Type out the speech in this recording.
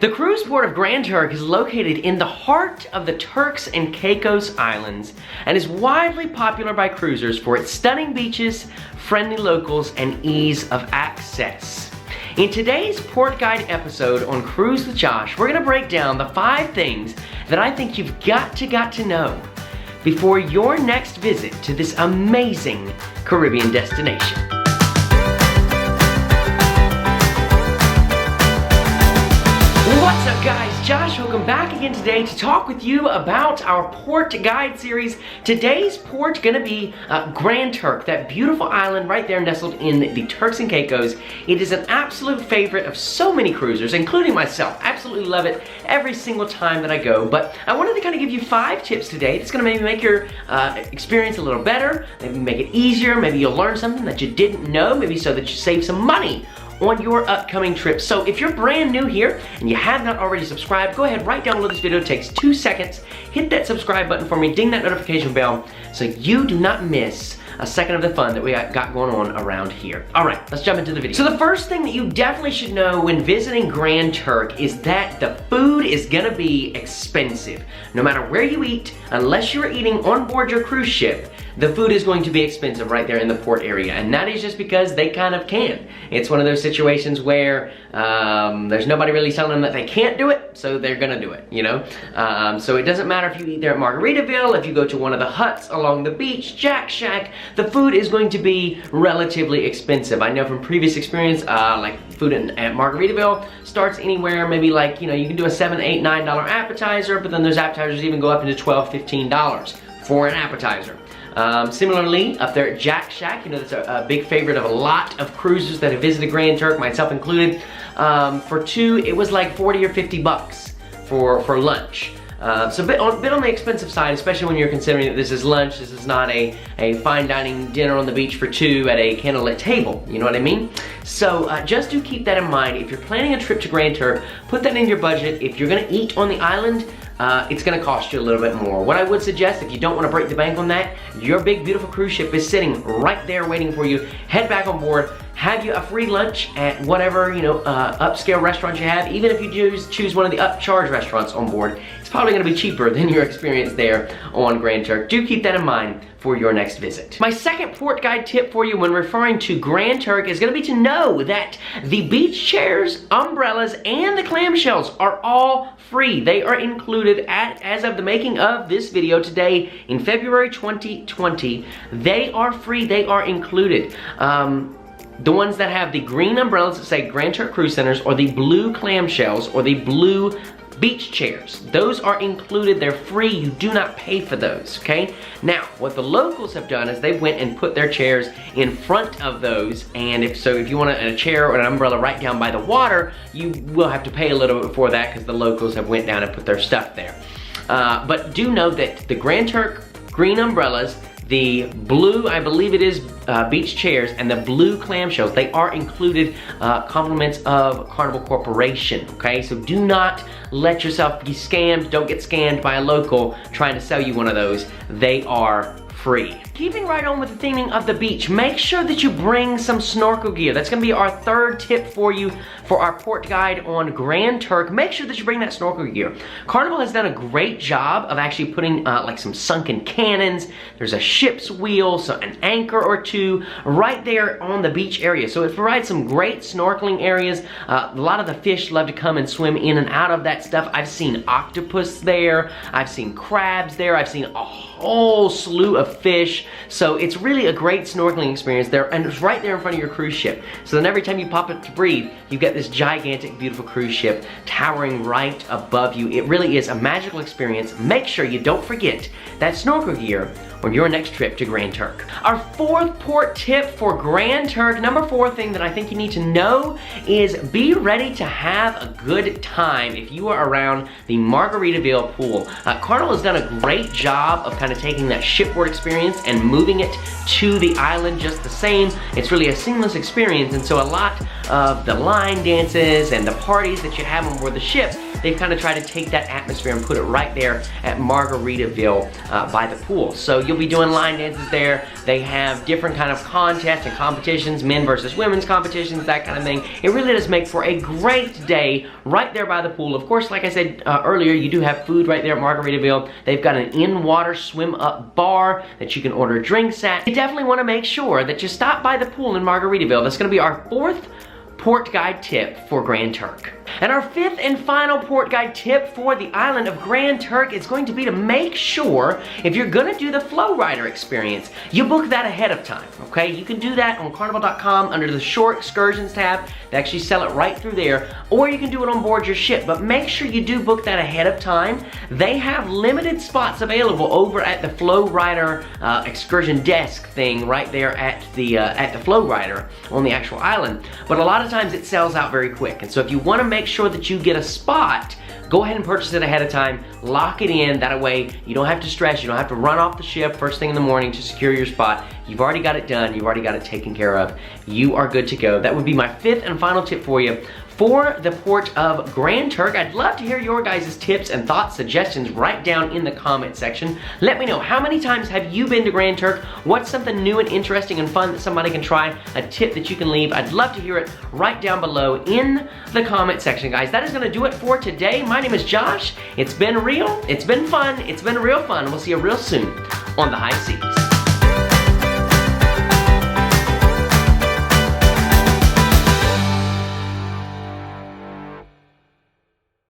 The cruise port of Grand Turk is located in the heart of the Turks and Caicos Islands and is widely popular by cruisers for its stunning beaches, friendly locals, and ease of access. In today's Port Guide episode on Cruise with Josh, we're going to break down the 5 things that I think you've got to know before your next visit to this amazing Caribbean destination. What's up, guys? Josh, welcome back again today to talk with you about our Port Guide series. Today's port gonna be Grand Turk, that beautiful island right there nestled in the Turks and Caicos. It is an absolute favorite of so many cruisers, including myself. Absolutely love it every single time that I go. But I wanted to kind of give you 5 tips today that's gonna maybe make your experience a little better, maybe make it easier, maybe you'll learn something that you didn't know, maybe so that you save some money on your upcoming trip. So if you're brand new here and you have not already subscribed, go ahead right down below this video. It takes 2 seconds. Hit that subscribe button for me, ding that notification bell so you do not miss a second of the fun that we got going on around here. All right, let's jump into the video. So the first thing that you definitely should know when visiting Grand Turk is that the food is gonna be expensive. No matter where you eat, unless you're eating on board your cruise ship, the food is going to be expensive right there in the port area, and that is just because they kind of can. It's one of those situations where there's nobody really telling them that they can't do it, so they're gonna do it, you know? So it doesn't matter if you eat there at Margaritaville, if you go to one of the huts along the beach, Jack Shack, the food is going to be relatively expensive. I know from previous experience, like food at Margaritaville starts anywhere, maybe like, you know, you can do a $7, $8, $9 appetizer, but then those appetizers even go up into $12, $15 for an appetizer. Similarly, up there at Jack Shack, you know, that's a big favorite of a lot of cruisers that have visited Grand Turk, myself included. For 2, it was like 40 or 50 bucks for lunch. So a bit on the expensive side, especially when you're considering that this is lunch. This is not a fine dining dinner on the beach for 2 at a candlelit table, you know what I mean? So just do keep that in mind. If you're planning a trip to Grand Turk, put that in your budget. If you're gonna eat on the island, it's gonna cost you a little bit more. What I would suggest, if you don't wanna break the bank on that, your big beautiful cruise ship is sitting right there waiting for you. Head back on board, have you a free lunch at whatever, you know, upscale restaurant you have. Even if you choose one of the upcharge restaurants on board, it's probably gonna be cheaper than your experience there on Grand Turk. Do keep that in mind for your next visit. My second port guide tip for you when referring to Grand Turk is gonna be to know that the beach chairs, umbrellas, and the clamshells are all free. They are included as of the making of this video today in February 2020. They are free, they are included. The ones that have the green umbrellas that say Grand Turk Cruise Centers, or the blue clamshells, or the blue beach chairs, those are included. They're free. You do not pay for those, okay? Now, what the locals have done is they went and put their chairs in front of those, and if you want a chair or an umbrella right down by the water, you will have to pay a little bit for that because the locals have went down and put their stuff there. But do know that the Grand Turk green umbrellas, the blue, I believe it is, beach chairs, and the blue clamshells, they are included compliments of Carnival Corporation, okay? So do not let yourself be scammed. Don't get scammed by a local trying to sell you one of those. They are free. Keeping right on with the theming of the beach, make sure that you bring some snorkel gear. That's gonna be our 3rd tip for you for our port guide on Grand Turk. Make sure that you bring that snorkel gear. Carnival has done a great job of actually putting like some sunken cannons. There's a ship's wheel, so an anchor or 2 right there on the beach area. So it provides some great snorkeling areas. A lot of the fish love to come and swim in and out of that stuff. I've seen octopus there. I've seen crabs there. I've seen a whole slew of fish. So it's really a great snorkeling experience there, and it's right there in front of your cruise ship. So then every time you pop up to breathe, you get this gigantic, beautiful cruise ship towering right above you. It really is a magical experience. Make sure you don't forget that snorkel gear on your next trip to Grand Turk. Our 4th port tip for Grand Turk, number 4 thing that I think you need to know is be ready to have a good time if you are around the Margaritaville pool. Carnival has done a great job of kind of taking that shipboard experience and and moving it to the island just the same. It's really a seamless experience, and so a lot of the line dances and the parties that you have on board the ship, they've kind of tried to take that atmosphere and put it right there at Margaritaville by the pool. So you'll be doing line dances there. They have different kind of contests and competitions, men versus women's competitions, that kind of thing. It really does make for a great day right there by the pool. Of course, like I said earlier, you do have food right there at Margaritaville. They've got an in-water swim-up bar that you can order drinks at. You definitely want to make sure that you stop by the pool in Margaritaville. That's going to be our 4th port guide tip for Grand Turk. And our 5th and final port guide tip for the island of Grand Turk is going to be to make sure, if you're gonna do the FlowRider experience, you book that ahead of time, okay? You can do that on carnival.com under the short excursions tab. They actually sell it right through there, or you can do it on board your ship, but make sure you do book that ahead of time. They have limited spots available over at the FlowRider excursion desk thing right there at the FlowRider on the actual island, but a lot of times it sells out very quick. And so if you wanna make sure that you get a spot, go ahead and purchase it ahead of time, lock it in, that way you don't have to stress, you don't have to run off the ship first thing in the morning to secure your spot. You've already got it done, you've already got it taken care of, you are good to go. That would be my 5th and final tip for you for the port of Grand Turk. I'd love to hear your guys' tips and thoughts, suggestions right down in the comment section. Let me know, how many times have you been to Grand Turk? What's something new and interesting and fun that somebody can try? A tip that you can leave. I'd love to hear it right down below in the comment section, guys. That is gonna do it for today. My name is Josh. It's been real, it's been fun, it's been real fun. We'll see you real soon on the high seas.